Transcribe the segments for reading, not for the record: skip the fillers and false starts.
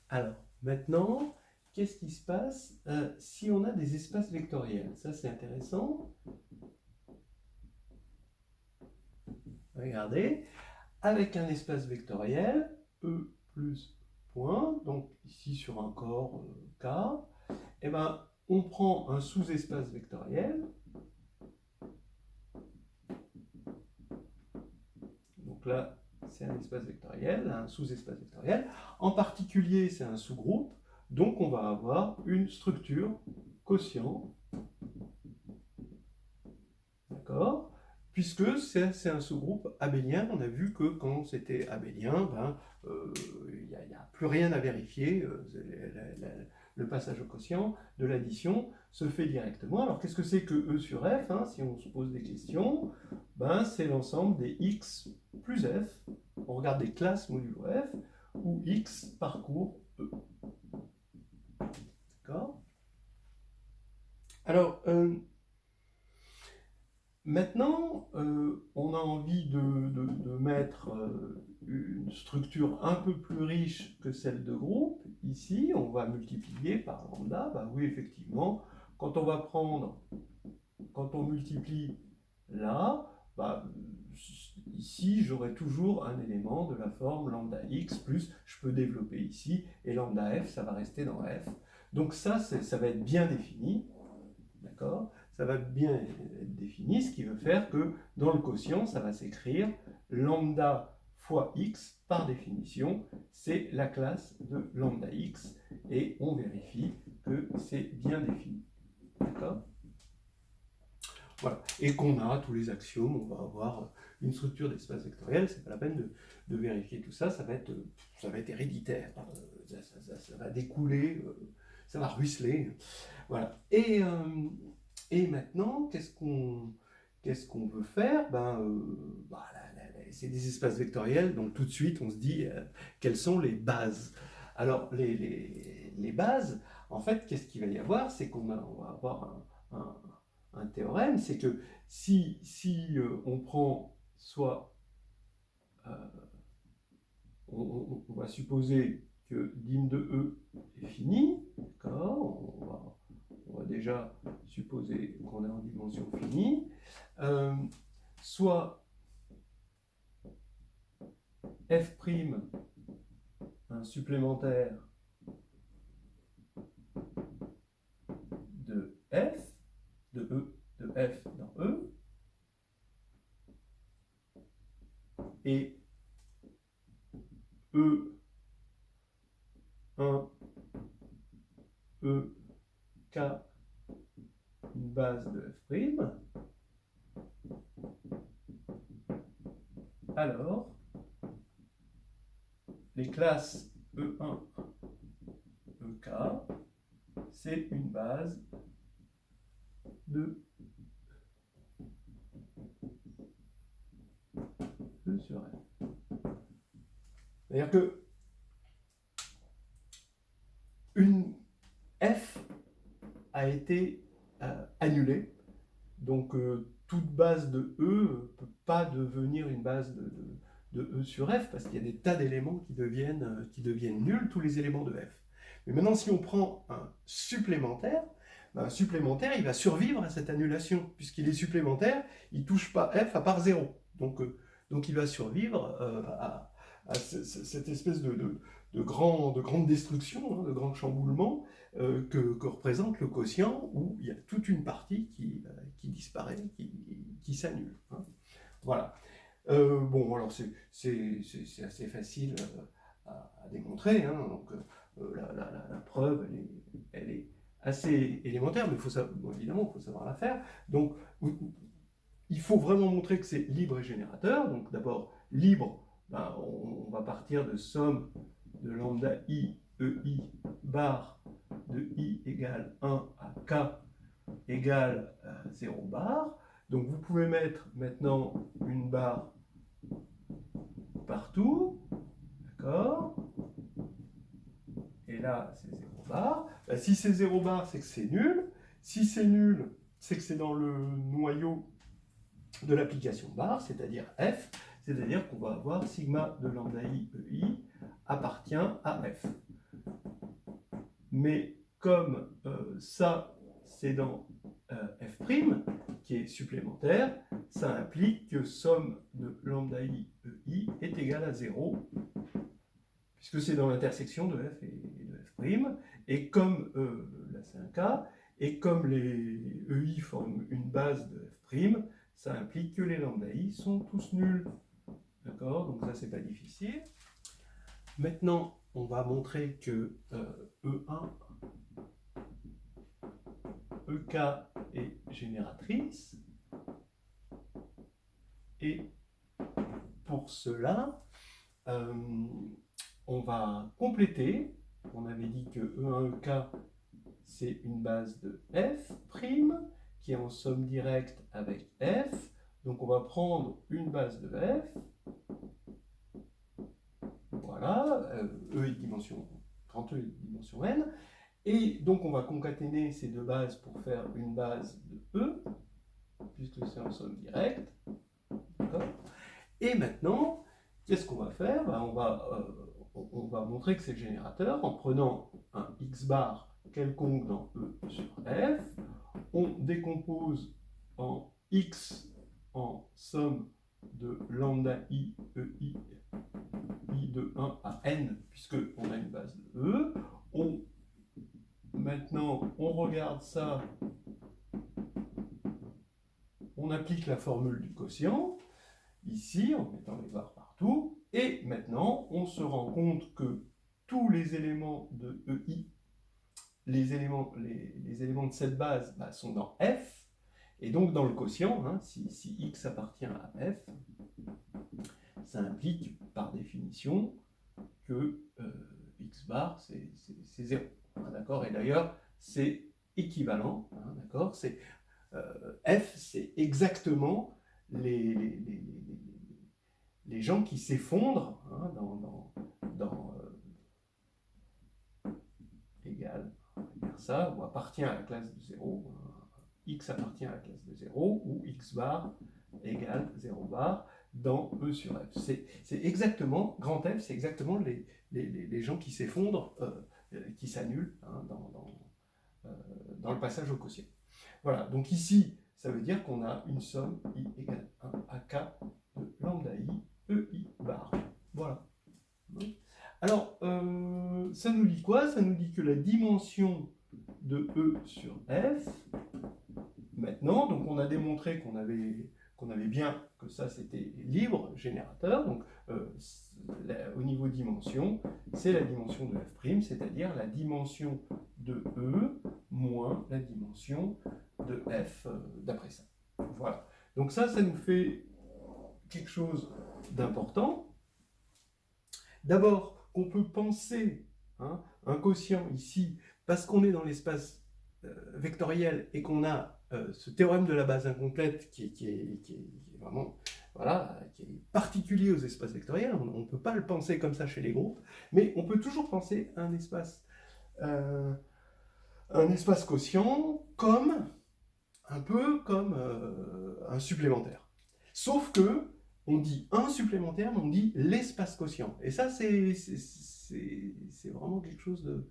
Alors, maintenant, qu'est-ce qui se passe si on a des espaces vectoriels? Ça, c'est intéressant. Regardez, avec un espace vectoriel, E plus point, donc ici sur un corps K, eh ben, on prend un sous-espace vectoriel. Donc là, c'est un espace vectoriel, un sous-espace vectoriel. En particulier, c'est un sous-groupe. Donc, on va avoir une structure quotient. D'accord? Puisque c'est un sous-groupe abélien. On a vu que quand c'était abélien, il n'y a plus rien à vérifier. Le passage au quotient de l'addition se fait directement. Alors, qu'est-ce que c'est que E sur F, hein, si on se pose des questions? C'est l'ensemble des X plus F. On regarde des classes modulo F, où X parcourt E. D'accord? Alors, maintenant, on a envie de mettre une structure un peu plus riche que celle de groupe. Ici, on va multiplier par lambda. Oui, effectivement, quand on multiplie là, ici, j'aurai toujours un élément de la forme lambda x plus, je peux développer ici, et lambda f, ça va rester dans f. Donc ça va être bien défini, d'accord? Ça va bien être défini, ce qui veut faire que dans le quotient, ça va s'écrire lambda fois x, par définition, c'est la classe de lambda x, et on vérifie que c'est bien défini, d'accord? Voilà. Et qu'on a tous les axiomes, on va avoir une structure d'espace vectoriel, c'est pas la peine de vérifier tout ça, ça va être héréditaire, ça va découler, ça va ruisseler. Voilà. Et maintenant, qu'est-ce qu'on veut faire? C'est des espaces vectoriels, donc tout de suite on se dit quelles sont les bases. Alors les bases, en fait, qu'est-ce qu'il va y avoir? C'est qu'on va avoir un théorème, c'est que si on prend soit, on va supposer que dim de E est fini, d'accord, on va déjà supposer qu'on est en dimension finie, soit f' un supplémentaire de f, de E, de f dans E, et E1, EK, une base de f', alors les classes E1, EK, c'est une base de E sur F. C'est-à-dire que une F a été annulée, donc toute base de E ne peut pas devenir une base de E sur F, parce qu'il y a des tas d'éléments qui deviennent nuls, tous les éléments de F. Mais maintenant, si on prend un supplémentaire, il va survivre à cette annulation, puisqu'il est supplémentaire, il ne touche pas F à part 0. Donc il va survivre à cette espèce de grande destruction, hein, de grand chamboulement que représente le quotient, où il y a toute une partie qui disparaît, qui s'annule. Hein. Voilà. Bon, alors c'est assez facile à démontrer. Hein, donc la preuve, elle est assez élémentaire, mais évidemment, il faut savoir la faire. Donc, il faut vraiment montrer que c'est libre et générateur. Donc, d'abord, libre, on va partir de somme de lambda i, ei, bar de i égale 1 à k égale 0 bar. Donc, vous pouvez mettre maintenant une barre partout, d'accord? Et là, c'est 0 bar. Si c'est 0 bar, c'est que c'est nul. Si c'est nul, c'est que c'est dans le noyau de l'application bar, c'est-à-dire F, c'est-à-dire qu'on va avoir sigma de lambda i, ei appartient à F. mais comme ça, c'est dans f', qui est supplémentaire, ça implique que somme de lambda i ei est égale à 0, puisque c'est dans l'intersection de f et de f', et comme là c'est un cas, et comme les ei forment une base de f', ça implique que les lambda i sont tous nuls. D'accord? Donc ça, c'est pas difficile. Maintenant, on va montrer que E1, EK est génératrice. Et pour cela, on va compléter. On avait dit que E1, EK, c'est une base de F', qui est en somme directe avec F. Donc on va prendre une base de F. Voilà, E est dimension, quand E est dimension n. Et donc on va concaténer ces deux bases pour faire une base de E, puisque c'est en somme directe. Et maintenant, qu'est-ce qu'on va faire? Ben, on va montrer que c'est le générateur en prenant un x bar quelconque dans E sur F. On décompose en x en somme de lambda i ei i de 1 à n, puisqu'on a une base de E. Maintenant, on regarde ça, on applique la formule du quotient, ici, en mettant les barres partout, et maintenant, on se rend compte que tous les éléments de EI, les éléments de cette base sont dans F, et donc dans le quotient, hein, si X appartient à F, ça implique par définition que X bar, c'est 0. D'accord? Et d'ailleurs, c'est équivalent. Hein, d'accord? F, c'est exactement les gens qui s'effondrent hein, dans égal, on va dire ça, ou appartient à la classe de 0. X appartient à la classe de 0, ou X bar égale 0 bar dans E sur F. C'est exactement, grand F, c'est exactement les gens qui s'effondrent, qui s'annulent hein, dans le passage au quotient. Voilà, donc ici, ça veut dire qu'on a une somme I égale 1 à K de lambda I, EI bar. Voilà. Alors, ça nous dit quoi? Ça nous dit que la dimension de E sur F, maintenant, donc on a démontré qu'on avait bien que ça c'était libre générateur, donc au niveau dimension, c'est la dimension de F', c'est-à-dire la dimension de E moins la dimension de F d'après ça. Voilà. Donc ça nous fait quelque chose d'important. D'abord, qu'on peut penser hein, un quotient ici, parce qu'on est dans l'espace vectoriel et qu'on a ce théorème de la base incomplète qui est vraiment voilà, qui est particulier aux espaces vectoriels. On ne peut pas le penser comme ça chez les groupes, mais on peut toujours penser un espace quotient comme un peu comme un supplémentaire. Sauf que on dit un supplémentaire, mais on dit l'espace quotient. Et ça, c'est vraiment quelque chose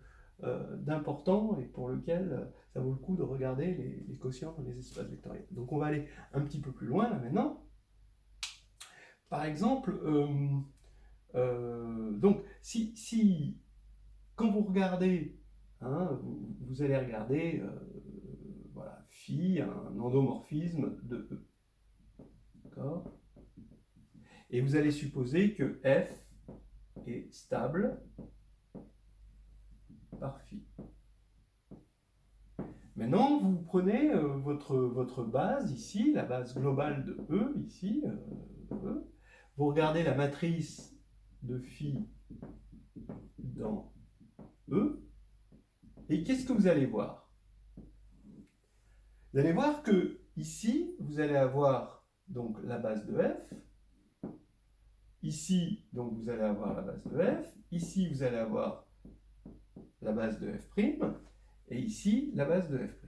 d'important et pour lequel ça vaut le coup de regarder les quotients dans les espaces vectoriels. Donc on va aller un petit peu plus loin là maintenant. Par exemple, donc si quand vous regardez, hein, vous allez regarder voilà, phi, un endomorphisme de E. D'accord? Et vous allez supposer que F est stable par phi. Maintenant, vous prenez votre base ici, la base globale de E, ici, E. Vous regardez la matrice de phi dans E, et qu'est-ce que vous allez voir? Vous allez voir que ici, vous allez avoir donc la base de F. Ici, donc vous allez avoir la base de F. Ici, vous allez avoir la base de F'. Et ici, la base de F'.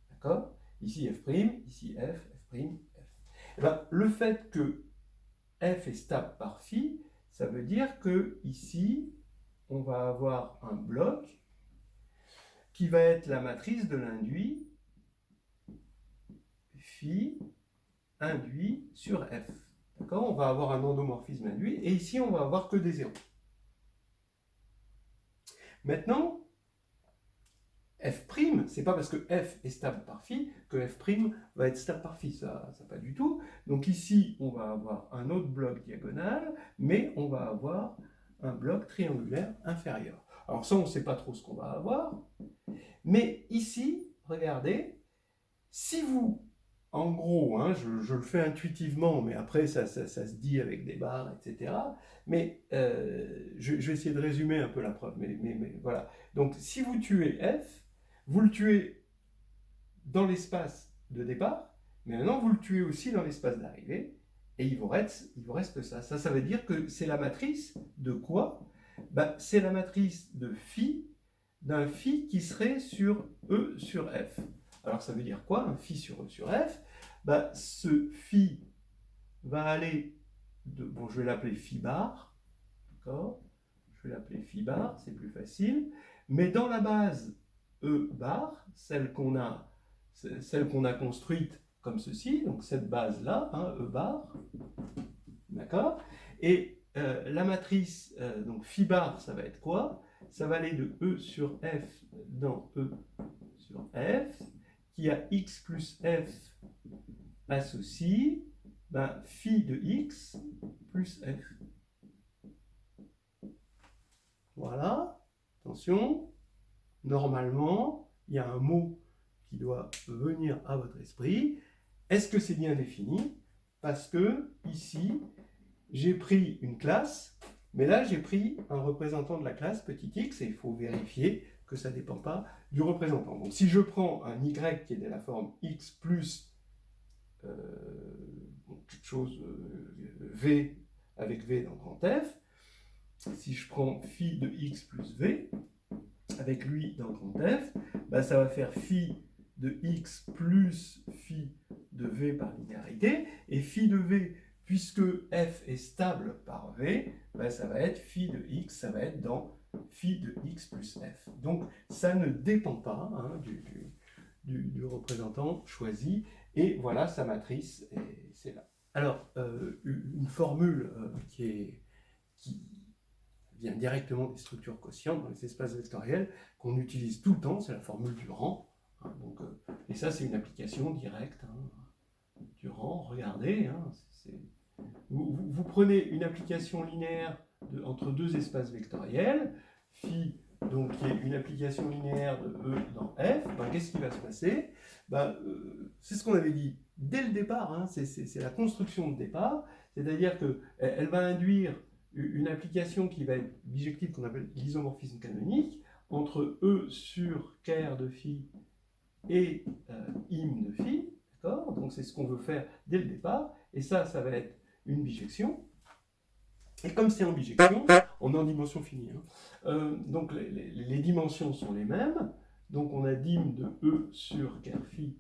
D'accord? Ici F', ici F', F', F'. Et bien, le fait que F est stable par phi, ça veut dire que ici, on va avoir un bloc qui va être la matrice de l'induit phi induit sur F. D'accord? On va avoir un endomorphisme induit, et ici, on va avoir que des zéros. Maintenant, F', c'est pas parce que F est stable par phi que F' va être stable par phi, ça pas du tout. Donc ici, on va avoir un autre bloc diagonal, mais on va avoir un bloc triangulaire inférieur. Alors ça, on ne sait pas trop ce qu'on va avoir, mais ici, regardez, si vous, en gros, hein, je le fais intuitivement, mais après ça se dit avec des barres, etc. Mais je vais essayer de résumer un peu la preuve, mais voilà. Donc si vous tuez F, vous le tuez dans l'espace de départ, mais maintenant vous le tuez aussi dans l'espace d'arrivée, et il vous reste ça. Ça veut dire que c'est la matrice de quoi? Ben, c'est la matrice de phi, d'un phi qui serait sur E sur F. Alors ça veut dire quoi, un phi sur E sur F? Ben, ce phi va aller de, bon, je vais l'appeler phi bar, d'accord? Je vais l'appeler phi bar, c'est plus facile. Mais dans la base E bar, celle qu'on a construite comme ceci, donc cette base-là, hein, E bar, d'accord? Et la matrice, donc phi bar, ça va être quoi? Ça va aller de E sur F dans E sur F, qui a x plus F associe, ben, phi de x plus F. Voilà, attention, normalement, il y a un mot qui doit venir à votre esprit. Est-ce que c'est bien défini? Parce que ici, j'ai pris une classe, mais là j'ai pris un représentant de la classe, petit x, et il faut vérifier que ça ne dépend pas du représentant. Donc si je prends un y qui est de la forme x plus quelque chose v avec v dans grand F, si je prends phi de x plus v, avec lui dans grand F, bah ça va faire phi de x plus phi de v par linéarité, et phi de v, puisque f est stable par v, bah ça va être phi de x, ça va être dans phi de x plus f. Donc ça ne dépend pas hein, du représentant choisi, et voilà sa matrice, et c'est là. Alors, une formule qui vient directement des structures quotientes dans les espaces vectoriels qu'on utilise tout le temps, c'est la formule du rang. Hein, donc, et ça, c'est une application directe hein, du rang. Regardez, hein, vous prenez une application linéaire entre deux espaces vectoriels, phi, donc qui est une application linéaire de E dans F, ben, qu'est-ce qui va se passer? Ben, c'est ce qu'on avait dit dès le départ, hein, c'est la construction de départ, c'est-à-dire qu'elle va induire une application qui va être bijective, qu'on appelle l'isomorphisme canonique, entre E sur ker de phi et im de phi, d'accord? Donc c'est ce qu'on veut faire dès le départ, et ça va être une bijection. Et comme c'est en bijection, on est en dimension finie. Hein. Donc les dimensions sont les mêmes, donc on a dim de E sur ker phi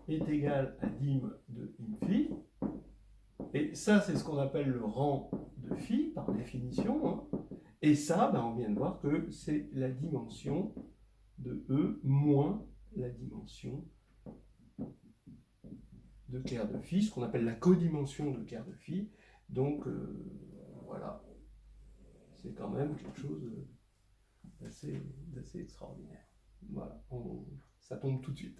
est égal à dim de im phi, et ça c'est ce qu'on appelle le rang de phi par définition, hein. Et ça, ben, on vient de voir que c'est la dimension de E moins la dimension de ker de phi, ce qu'on appelle la codimension de ker de phi. Donc voilà, c'est quand même quelque chose d'assez extraordinaire. Voilà, ça tombe tout de suite.